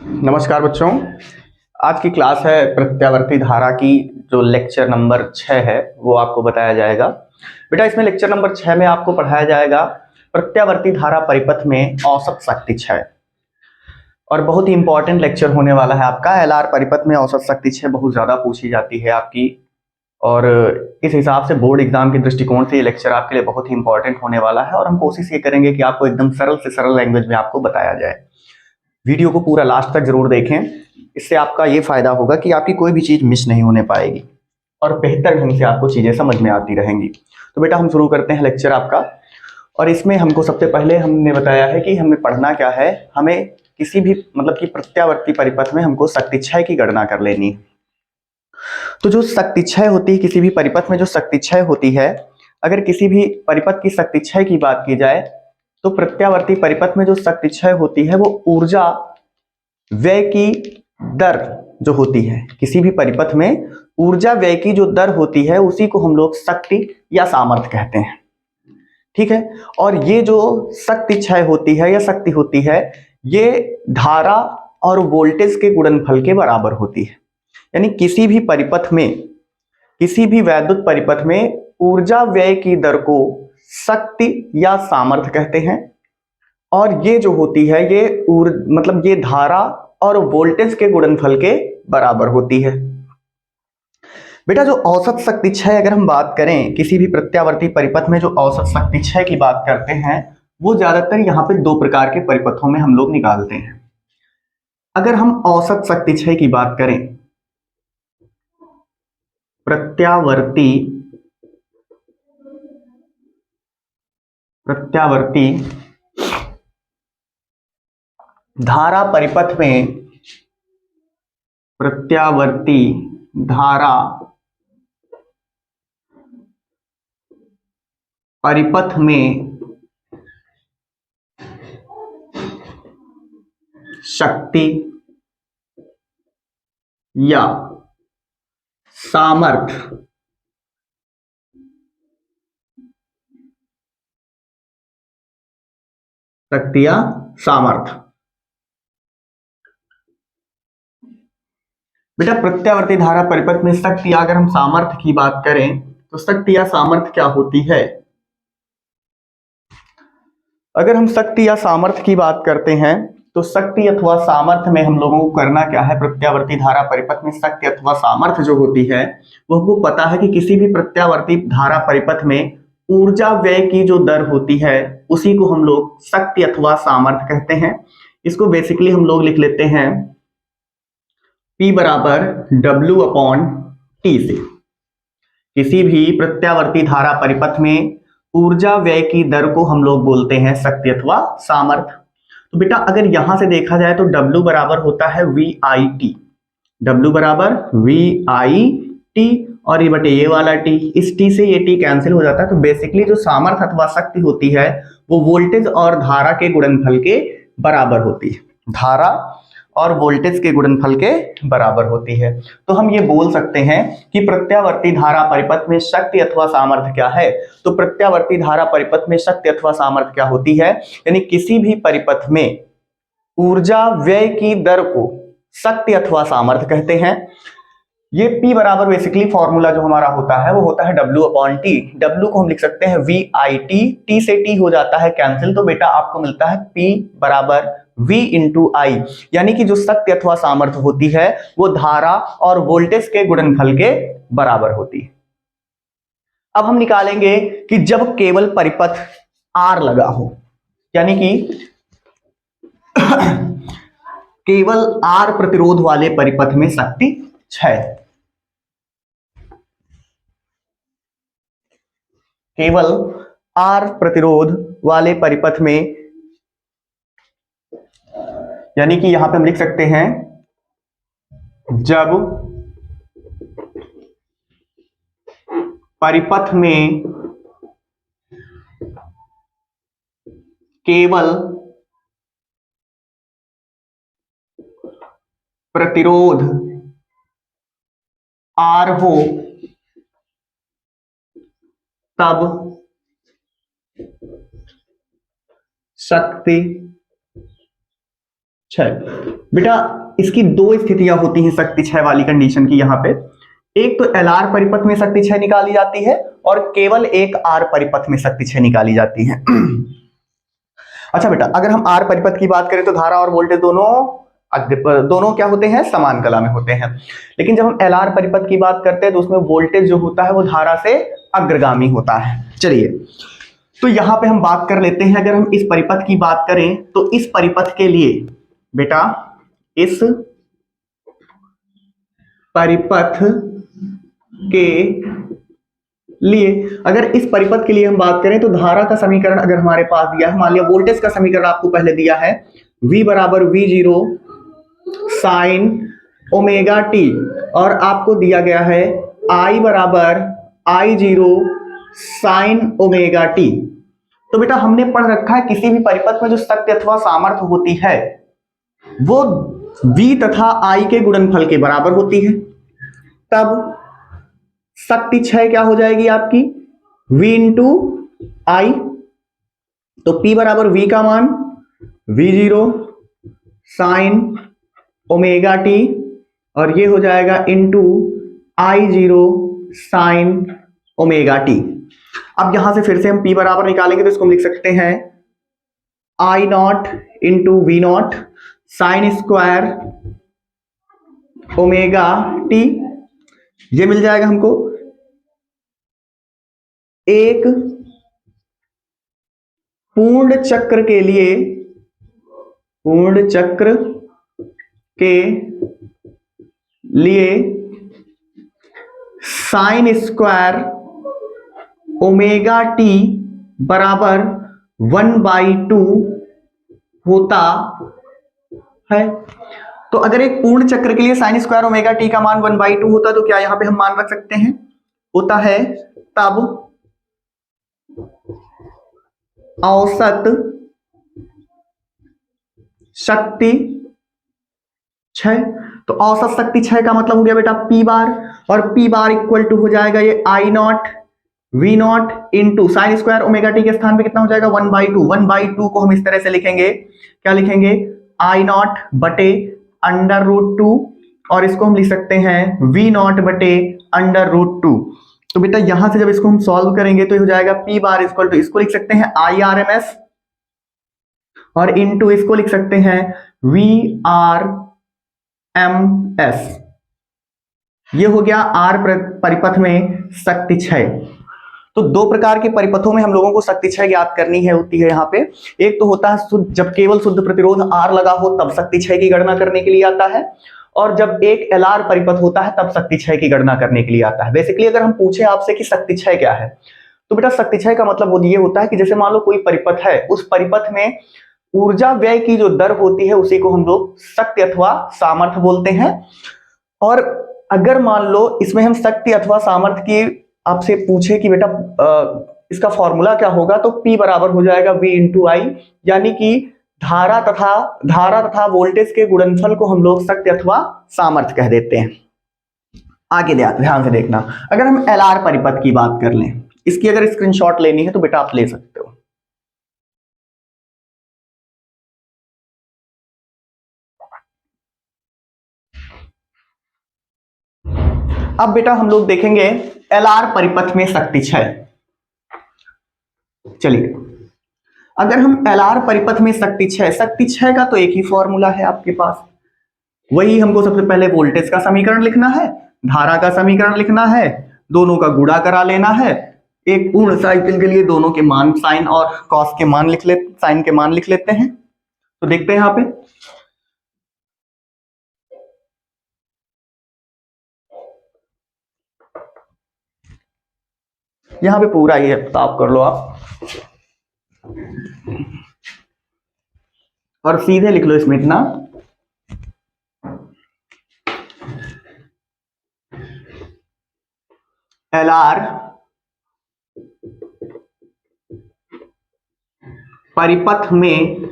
नमस्कार बच्चों। आज की क्लास है प्रत्यावर्ती धारा की। जो लेक्चर नंबर 6 है वो आपको बताया जाएगा। बेटा इसमें लेक्चर नंबर 6 में आपको पढ़ाया जाएगा प्रत्यावर्ती धारा परिपथ में औसत शक्ति क्षय। और बहुत ही इंपॉर्टेंट लेक्चर होने वाला है आपका। एलआर परिपथ में औसत शक्ति क्षय बहुत ज्यादा पूछी जाती है आपकी, और इस हिसाब से बोर्ड एग्जाम के दृष्टिकोण से ये लेक्चर आपके लिए बहुत ही इंपॉर्टेंट होने वाला है। और हम कोशिश ये करेंगे कि आपको एकदम सरल से सरल लैंग्वेज में आपको बताया जाए। वीडियो को पूरा लास्ट तक जरूर देखें। इससे आपका ये फायदा होगा कि आपकी कोई भी चीज मिस नहीं होने पाएगी और बेहतर ढंग से आपको चीजें समझ में आती रहेंगी। तो बेटा हम शुरू करते हैं लेक्चर आपका। और इसमें हमको सबसे पहले हमने बताया है कि हमें पढ़ना क्या है। हमें किसी भी मतलब कि प्रत्यावर्ती परिपथ में हमको शक्ति क्षय की गणना कर लेनी है। तो जो शक्ति क्षय होती है किसी भी परिपथ में, जो शक्ति क्षय होती है, अगर किसी भी परिपथ की शक्ति क्षय की बात की जाए तो प्रत्यावर्ती परिपथ में जो शक्ति क्षय होती है वो ऊर्जा व्यय की दर जो होती है, किसी भी परिपथ में ऊर्जा व्यय की जो दर होती है उसी को हम लोग शक्ति या सामर्थ्य कहते हैं। ठीक है। और ये जो शक्ति क्षय होती है या शक्ति होती है, ये धारा और वोल्टेज के गुणनफल के बराबर होती है। यानी किसी भी परिपथ में, किसी भी वैद्युत परिपथ में ऊर्जा व्यय की दर को शक्ति या सामर्थ्य कहते हैं। और ये जो होती है ये मतलब ये धारा और वोल्टेज के गुणनफल के बराबर होती है। बेटा जो औसत शक्ति क्षय अगर हम बात करें किसी भी प्रत्यावर्ती परिपथ में, जो औसत शक्ति क्षय की बात करते हैं वो ज्यादातर यहाँ पे दो प्रकार के परिपथों में हम लोग निकालते हैं। अगर हम औसत शक्ति क्षय की बात करें, प्रत्यावर्ती प्रत्यावर्ती धारा परिपथ में, प्रत्यावर्ती धारा परिपथ में शक्ति या सामर्थ्य शक्ति या सामर्थ्य। बेटा प्रत्यावर्ती धारा परिपथ में शक्ति, अगर हम सामर्थ्य की बात करें तो शक्ति या सामर्थ्य क्या होती है। अगर हम शक्ति या सामर्थ्य की बात करते हैं तो शक्ति अथवा सामर्थ्य में हम लोगों को करना क्या है। प्रत्यावर्ती धारा परिपथ में शक्ति अथवा सामर्थ्य जो होती है वो हमको पता है कि किसी भी प्रत्यावर्ती धारा परिपथ में ऊर्जा व्यय की जो दर होती है उसी को हम लोग शक्ति अथवा सामर्थ्य कहते हैं। इसको बेसिकली हम लोग लिख लेते हैं P बराबर W अपॉन T से। किसी भी प्रत्यावर्ती धारा परिपथ में ऊर्जा व्यय की दर को हम लोग बोलते हैं शक्ति अथवा सामर्थ्य। तो बेटा अगर यहां से देखा जाए तो W बराबर होता है VIT। W बराबर VIT और ये बटे ये वाला T, इस T से ये T कैंसिल हो जाता है। तो बेसिकली जो सामर्थ्य अथवा शक्ति होती है वो वोल्टेज और धारा के गुणनफल के बराबर होती है। धारा और वोल्टेज के गुणनफल के बराबर होती है। तो हम ये बोल सकते हैं कि प्रत्यावर्ती धारा परिपथ में शक्ति अथवा सामर्थ्य क्या है। तो प्रत्यावर्ती धारा परिपथ में शक्ति अथवा सामर्थ्य क्या होती है, यानी किसी भी परिपथ में ऊर्जा व्यय की दर को शक्ति अथवा सामर्थ्य कहते हैं। ये P बराबर बेसिकली फॉर्मूला जो हमारा होता है वो होता है W अपॉन T। W को हम लिख सकते हैं VIT, T से T हो जाता है कैंसिल, तो बेटा आपको मिलता है P बराबर V इंटू आई। यानी कि जो शक्ति अथवा सामर्थ्य होती है वो धारा और वोल्टेज के गुणनफल के बराबर होती है। अब हम निकालेंगे कि जब केवल परिपथ R लगा हो, यानी कि केवल R प्रतिरोध वाले परिपथ में शक्ति क्षय, केवल R प्रतिरोध वाले परिपथ में, यानी कि यहां पे हम लिख सकते हैं जब परिपथ में केवल प्रतिरोध R हो तब शक्ति 6। बेटा इसकी दो स्थितियां होती हैं शक्ति 6 वाली कंडीशन की यहाँ पे। एक तो LR परिपथ में शक्ति 6 निकाली जाती है और केवल एक R परिपथ में शक्ति 6 निकाली जाती है। अच्छा बेटा, अगर हम R परिपथ की बात करें तो धारा और वोल्टेज दोनों क्या होते हैं, समान कला में होते हैं। लेकिन जब हम LR परिपथ की बात करते हैं तो उसमें वोल्टेज जो होता है वो धारा से अग्रगामी होता है। चलिए, तो यहां पे हम बात कर लेते हैं, अगर हम इस परिपथ की बात करें तो इस परिपथ के लिए बेटा, इस परिपथ के लिए, अगर इस परिपथ के लिए हम बात करें तो धारा का समीकरण अगर हमारे पास दिया है, मान लिया वोल्टेज का समीकरण आपको पहले दिया है, V बराबर V0 साइन ओमेगा टी, और आपको दिया गया है I बराबर I0 साइन ओमेगा टी। तो बेटा हमने पढ़ रखा है किसी भी परिपथ में जो शक्ति अथवा सामर्थ्य होती है वो V तथा I के गुणनफल के बराबर होती है, तब शक्ति 6 क्या हो जाएगी आपकी, V इंटू I। तो P बराबर V का मान V0 साइन ओमेगा टी, और ये हो जाएगा into I0 sign omega T. अब यहां से फिर से हम P बराबर निकालेंगे तो इसको हम लिख सकते हैं I not into V not sign square omega T. ये मिल जाएगा हमको। एक पूर्ण चक्र के लिए साइन स्क्वायर ओमेगा टी बराबर 1/2 होता है। तो अगर एक पूर्ण चक्र के लिए साइन स्क्वायर ओमेगा टी का मान 1/2 होता तो क्या यहां पे हम मान रख सकते हैं, होता है, तब औसत शक्ति 6। तो औसत शक्ति 6 का मतलब हो गया बेटा P बार, और P बार इक्वल टू हो जाएगा ये I not V not into sine square omega T के स्थान पे कितना हो जाएगा 1/2। 1/2 को हम इस तरह से लिखेंगे, क्या लिखेंगे, I नॉट बटे √2, और इसको हम लिख सकते हैं V नॉट बटे √2। तो बेटा यहां से जब इसको हम सॉल्व करेंगे तो हो जाएगा P बार इक्वल टू, इसको लिख सकते हैं IRMS, और इनटू इसको लिख सकते हैं VRMS। ये हो गया R परिपथ में शक्ति 6। तो दो प्रकार के परिपथों में हम लोगों को शक्ति 6 ज्ञात करनी है होती है यहाँ पे। एक तो होता है शुद्ध, जब केवल शुद्ध प्रतिरोध R लगा हो तब शक्ति 6 की गणना करने के लिए आता है, और जब एक LR परिपथ होता है तब शक्ति 6 की गणना करने के लिए आता है। बेसिकली अगर हम पूछे आपसे कि शक्ति 6 क्या है, तो बेटा शक्ति 6 का मतलब वो ये होता है कि जैसे मान लो कोई परिपथ है, उस परिपथ में ऊर्जा व्यय की जो दर होती है उसी को हम लोग शक्ति अथवा सामर्थ्य बोलते हैं। और अगर मान लो इसमें हम शक्ति अथवा सामर्थ्य की आपसे पूछे कि बेटा इसका फॉर्मूला क्या होगा, तो P बराबर हो जाएगा V इंटू I, यानी कि धारा तथा वोल्टेज के गुणनफल को हम लोग शक्ति अथवा सामर्थ्य कह देते हैं। आगे ध्यान से देखना, अगर हम LR परिपथ की बात कर लें, इसकी अगर स्क्रीनशॉट लेनी है तो बेटा आप ले सकते हो। अब बेटा हम लोग देखेंगे LR परिपथ में शक्ति 6। चलिए, अगर हम LR परिपथ में शक्ति 6 का तो एक ही फॉर्मूला है आपके पास, वही हमको सबसे पहले वोल्टेज का समीकरण लिखना है, धारा का समीकरण लिखना है, दोनों का गुणा करा लेना है। एक पूर्ण साइकिल के लिए दोनों के मान साइन और कॉस के मान साइन के मान लिख लेते हैं। तो देखते हैं यहां पे, यहां पे पूरा ही है, साफ कर लो आप और सीधे लिख लो इसमें इतना, LR परिपथ में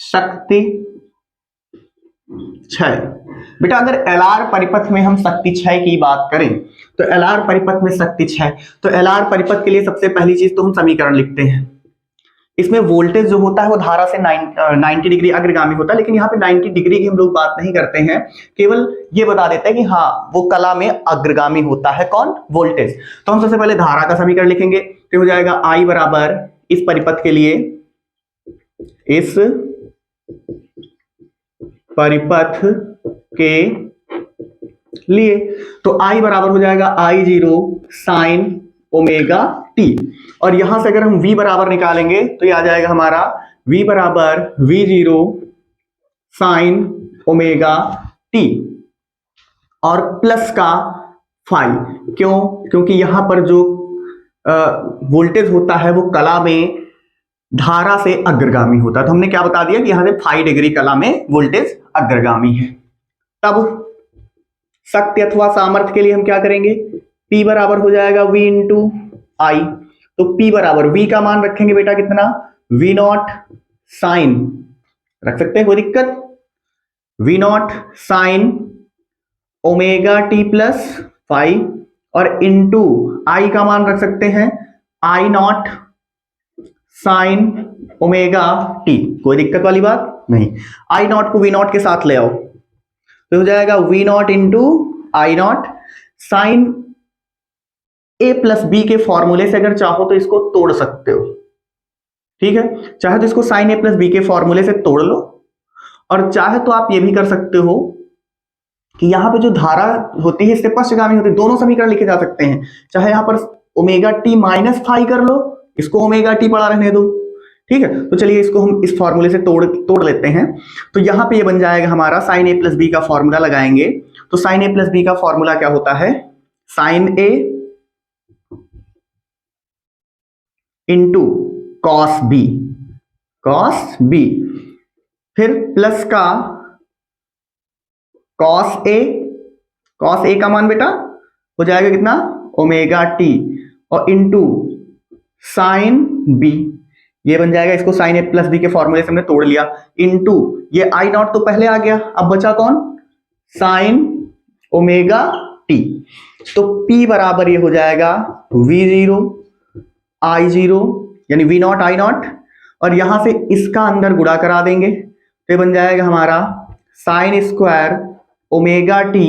शक्ति 6। बेटा अगर LR परिपथ में हम शक्ति 6 की बात करें तो LR परिपथ में शक्ति 6, तो LR परिपथ के लिए सबसे पहली चीज तो हम समीकरण लिखते हैं इसमें वोल्टेज जो होता है वो धारा से 90 डिग्री अग्रगामी होता है, लेकिन यहाँ पे 90 डिग्री की हम लोग बात नहीं करते हैं, केवल ये बता देते हैं कि हाँ वो कला में अग्रगामी होता है कौन, वोल्टेज। तो हम सबसे पहले धारा का समीकरण लिखेंगे, तो हो जाएगा I बराबर इस परिपथ के लिए, इस परिपथ के लिए, तो I बराबर हो जाएगा I0 साइन ओमेगा टी, और यहां से अगर हम V बराबर निकालेंगे तो ये आ जाएगा हमारा V बराबर V0 साइन ओमेगा टी और प्लस का फाई। क्यों? क्योंकि यहां पर जो वोल्टेज होता है वो कला में धारा से अग्रगामी होता है, तो हमने क्या बता दिया कि यहां से 5 डिग्री कला में वोल्टेज अग्रगामी है। तब शक्ति अथवा सामर्थ्य के लिए हम क्या करेंगे, P बराबर हो जाएगा V इंटू आई, तो P बराबर V का मान रखेंगे बेटा कितना, V0 साइन, रख सकते हैं कोई दिक्कत, V0 sign omega T plus 5, और इंटू आई का मान रख सकते हैं I0 साइन ओमेगा टी, कोई दिक्कत वाली बात नहीं। I0 को V0 के साथ ले आओ तो हो जाएगा V0 into I0 sine A plus B के फॉर्मूले से अगर चाहो तो इसको तोड़ सकते हो, ठीक है, चाहे तो इसको साइन A प्लस बी के फॉर्मूले से तोड़ लो, और चाहे तो आप ये भी कर सकते हो कि यहां पे जो धारा होती है इससे पश्चगामी होती है, दोनों समीकरण लिखे जा सकते हैं, चाहे यहां पर ओमेगा टी माइनस फाई कर लो, इसको ओमेगा टी पड़ा रहने दो, ठीक है। तो चलिए इसको हम इस फॉर्मूले से तोड़ लेते हैं, तो यहां पे ये बन जाएगा हमारा साइन ए प्लस बी का फॉर्मूला लगाएंगे, तो साइन ए प्लस बी का फॉर्मूला क्या होता है, sine A into cos B, cos B, फिर प्लस का कॉस ए, कॉस ए का मान बेटा हो जाएगा कितना, ओमेगा टी, और इंटू साइन बी, ये बन जाएगा, इसको साइन ए प्लस बी के फॉर्मूले से हमने तोड़ लिया, इंटू ये आई नॉट तो पहले आ गया, अब बचा कौन, साइन ओमेगा टी, तो P बराबर ये हो जाएगा V0 I0 यानी V0 I0, और यहां से इसका अंदर गुणा करा देंगे तो ये बन जाएगा हमारा sine square omega t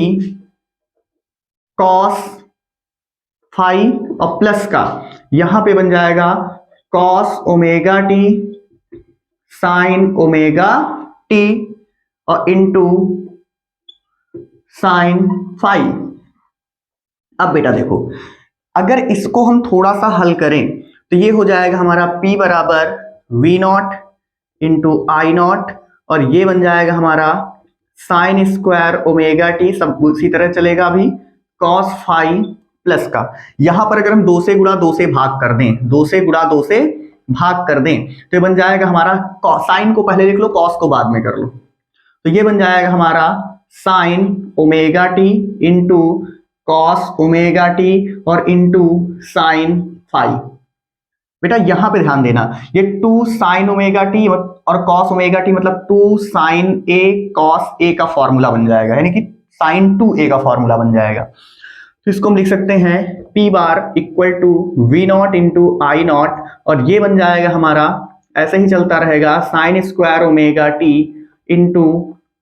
cos phi, और प्लस का यहां पे बन जाएगा cos omega t sine omega t, और इंटू साइन फाई। अब बेटा देखो, अगर इसको हम थोड़ा सा हल करें तो ये हो जाएगा हमारा P बराबर V0 इंटू I0, और ये बन जाएगा हमारा साइन स्क्वायर ओमेगा टी, सब उसी तरह चलेगा अभी, कॉस फाई प्लस का, यहां पर अगर हम 2 से गुणा 2 से भाग कर दें, 2 से गुणा 2 से भाग कर दें तो ये बन जाएगा हमारा, साइन को पहले लिख लो, कॉस को बाद में कर लो, तो ये बन जाएगा हमारा sign omega t into cos omega t और इंटू साइन फाई। बेटा यहां पे ध्यान देना, ये 2 साइन ओमेगा टी और कॉस ओमेगा टी मतलब 2 साइन ए कॉस ए का फॉर्मूला बन जाएगा, यानी कि साइन 2a का फॉर्मूला बन जाएगा, तो इसको हम लिख सकते हैं P bar equal to V0 into I0, और ये बन जाएगा हमारा, ऐसे ही चलता रहेगा, sine square omega t into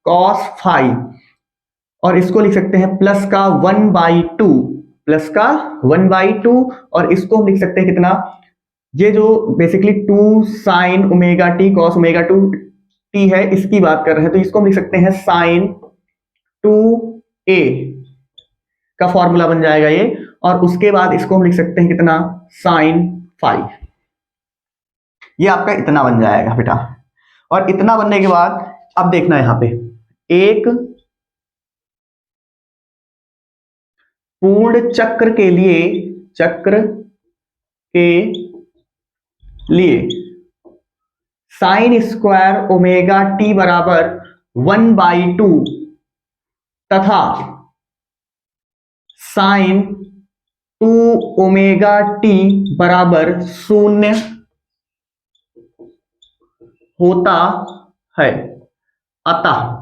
cos phi, और इसको लिख सकते हैं प्लस का 1/2, प्लस का 1/2, और इसको हम लिख सकते हैं कितना, ये जो basically 2 sign omega t cos omega 2 T है, इसकी बात कर रहे हैं, तो इसको हम लिख सकते हैं साइन 2a का फॉर्मूला बन जाएगा ये, और उसके बाद इसको हम लिख सकते हैं कितना, साइन 5, ये आपका इतना बन जाएगा बेटा। और इतना बनने के बाद अब देखना यहां पे, एक पूर्ण चक्र के लिए साइन स्क्वायर ओमेगा टी बराबर 1/2 तथा साइन 2 ओमेगा टी बराबर 0 होता है, अतः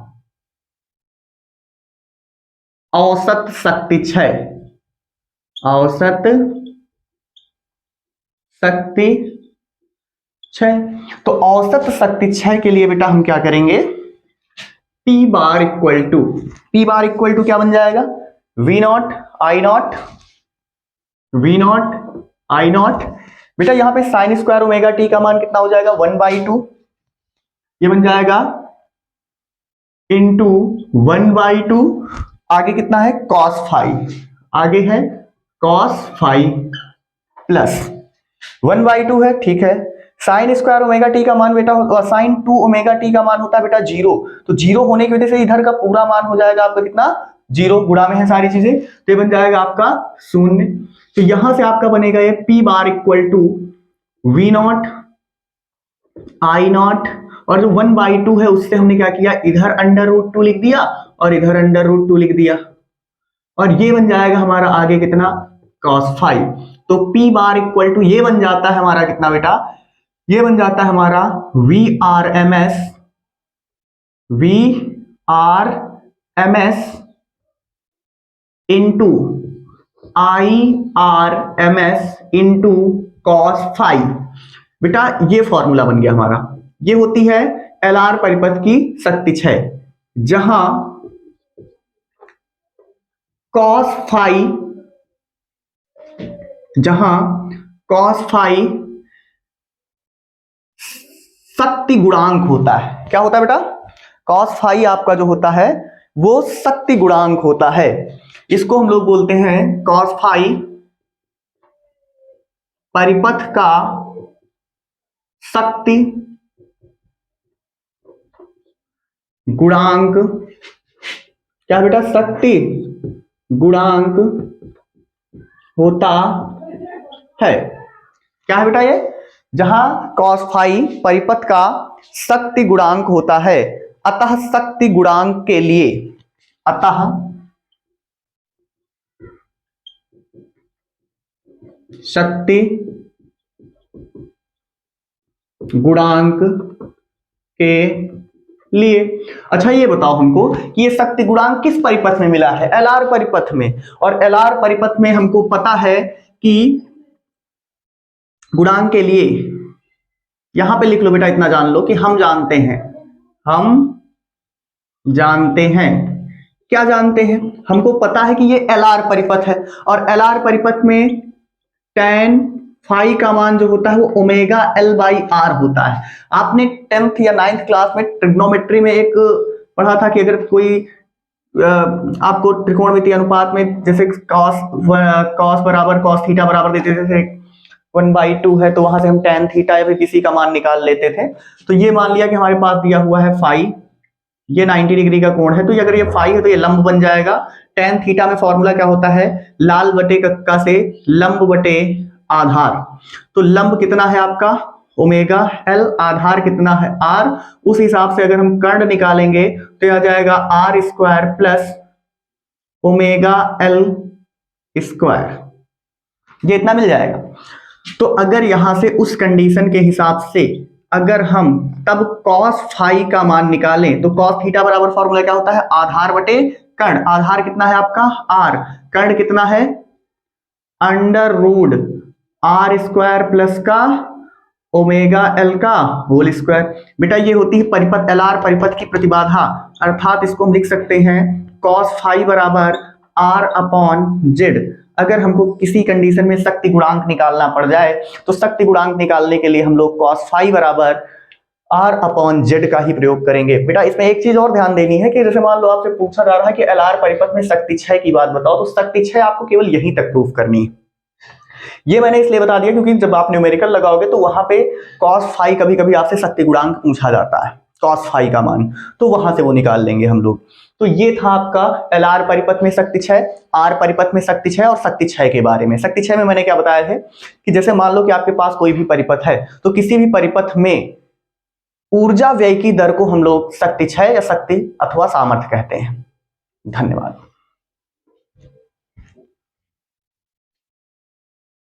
औसत शक्ति क्षय, औसत शक्ति 6। तो औसत शक्ति 6 के लिए बेटा हम क्या करेंगे, P बार इक्वल टू क्या बन जाएगा, V नॉट आई नॉट। बेटा यहाँ पे साइन स्क्वायर ओमेगा टी का मान कितना हो जाएगा, 1/2, ये बन जाएगा इंटू 1/2। आगे कितना है, cos फाइव, आगे है cos फाइव प्लस 1/2 है, ठीक है। साइन स्क्वायर ओमेगा टी का मान बेटा, साइन 2 ओमेगा टी का मान होता है बेटा 0, तो 0 होने की वजह से इधर का पूरा मान हो जाएगा आपका कितना, 0, गुणा में है सारी चीजें, तो ये बन जाएगा आपका 0। तो यहां से आपका बनेगा ये P bar equal to V not I not, और जो 1/2 है उससे हमने क्या किया, इधर √2 लिख दिया और इधर √2 लिख दिया, और ये बन जाएगा हमारा आगे कितना, cos 5। तो P बार इक्वल टू ये बन जाता है हमारा कितना बेटा, ये बन जाता है हमारा VRMS into IRMS into cos 5। बेटा ये फॉर्मूला बन गया हमारा, ये होती है LR परिपथ की शक्ति 6, जहां cos 5 शक्ति गुणांक होता है। क्या होता है बेटा, cos 5 आपका जो होता है वो शक्ति गुणांक होता है, इसको हम लोग बोलते हैं cos 5 परिपथ का शक्ति गुणांक। क्या बेटा, शक्ति गुणांक होता है। क्या है बेटा, ये जहां cos 5 परिपथ का शक्ति गुणांक होता है, अतः शक्ति गुणांक के लिए, अतः शक्ति गुणांक के लिए। अच्छा ये बताओ हमको कि ये शक्ति गुणांक किस परिपथ में मिला है, LR परिपथ में, और LR परिपथ में हमको पता है कि गुणांक के लिए, यहां पे लिख लो बेटा, इतना जान लो कि हम जानते हैं, क्या जानते हैं, हमको पता है कि ये LR परिपथ है, और LR परिपथ में tan फाई का मान जो होता है वो ओमेगा L/R होता है। आपने 10th या 9th क्लास में ट्रिग्नोमेट्री में एक पढ़ा था कि अगर कोई आपको त्रिकोणमितीय अनुपात में जैसे cos बराबर cos थीटा बराबर देते थे, जैसे 1/2 है तो वहां से हम tan थीटा या फिर किसी का मान निकाल लेते थे। तो ये मान लिया कि हमारे पास दिया हुआ है फाई, ये 90 डिग्री का कोण है, तो अगर ये फाई है तो ये लंब बन जाएगा। tan थीटा में फॉर्मूला क्या होता है, लाल बटे कक्का से लंब बटे आधार। तो लंब कितना है आपका ओमेगा L, आधार कितना है R, उस हिसाब से अगर हम कर्ण निकालेंगे तो यह आ जाएगा R² plus omega L square, ये इतना मिल जाएगा। तो अगर यहां से उस कंडीशन के हिसाब से अगर हम तब cos फाई का मान निकालें तो cos थीटा बराबर फॉर्मूला क्या होता है, आधार बटे कर्ण। आधार कितना है आपका R, कर्ण कितना है √R² प्लस का ओमेगा L का होल स्क्वायर। बेटा ये होती है परिपथ LR परिपथ की प्रतिबाधा, अर्थात इसको हम लिख सकते हैं cos फाई बराबर R/Z। अगर हमको किसी कंडीशन में शक्ति गुणांक निकालना पड़ जाए तो शक्ति गुणांक निकालने के लिए हम लोग cos फाई बराबर R/Z का ही प्रयोग करेंगे। बेटा इसमें एक चीज और ध्यान देनी है कि जैसे मान लो आपसे पूछा जा रहा है कि LR परिपथ में शक्ति 6 की बात बताओ, तो शक्ति 6 आपको केवल यहीं तक प्रूफ करनी है। ये मैंने इसलिए बता दिया क्योंकि जब आप न्यूमेरिकल लगाओगे तो वहां पे cos फाई कभी कभी आपसे शक्ति गुणांक पूछा जाता है, cos फाई का मान, तो वहां से वो निकाल लेंगे हम लोग। तो ये था आपका LR परिपथ में शक्ति 6, R परिपथ में शक्ति 6 और शक्ति 6 के बारे में। शक्ति 6 में मैंने क्या बताया है कि जैसे मान लो कि आपके पास कोई भी परिपथ है तो किसी भी परिपथ में ऊर्जा व्यय की दर को हम लोग शक्ति 6 या शक्ति अथवा सामर्थ्य कहते हैं। धन्यवाद।